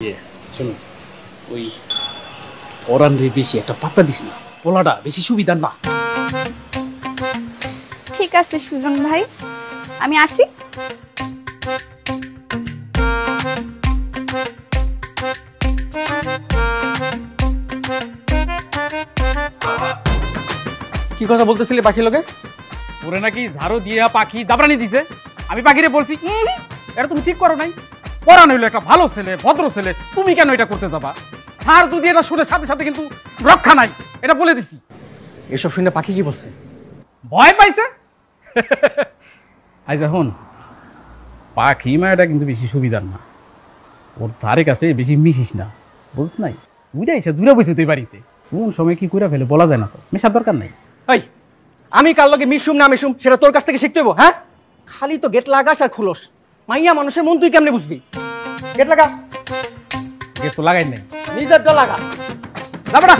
শোনো ওই পরান রে বেশি একটা পাত্তা দিস না, পোলাটা বেশি সুবিধা না। ঠিক আছে সুজন ভাই, আমি আসি। কি কথা বলতেছিলি পাখি লোকে? ওরে নাকি ঝাড়ু দিয়া পাখি দাবরানি দিছে। আমি পাখিরে বলছি এটা তুমি ঠিক করো নাই, পরান হইলো একটা ভালো ছেলে, ভদ্র ছেলে, তুমি কেন এটা করতে যাবা? স্যার যদি এটা শুনে সাথে সাথে কিন্তু রক্ষা নাই, এটা বলে দিছি। এসব শুনে পাখি কি বলছে? ভয় পাইছে। আই যখন পাখি মায়াটা কিন্তু বেশি সুবিধার না, ওর ধারে কাছে বেশি মিশিস না, বুঝছ নাই? বুঝাইছে দূরে বসে তুই বাড়িতে, কোন সময় কি করে ফেলে বলা যায় না, তো মেশার দরকার নাই। এই আমি কার লগে মিশুম না মিশুম সেটা তোর কাছ থেকে শিখতে হইব? হ্যাঁ, খালি তো গেট লাগাস আর খুলস। মাইয়া মানুষের মন তুই কেমনে বুঝবি? গেট লাগা, গেট তো লাগাই নাই, নিজেরটা লাগা। যাবে না।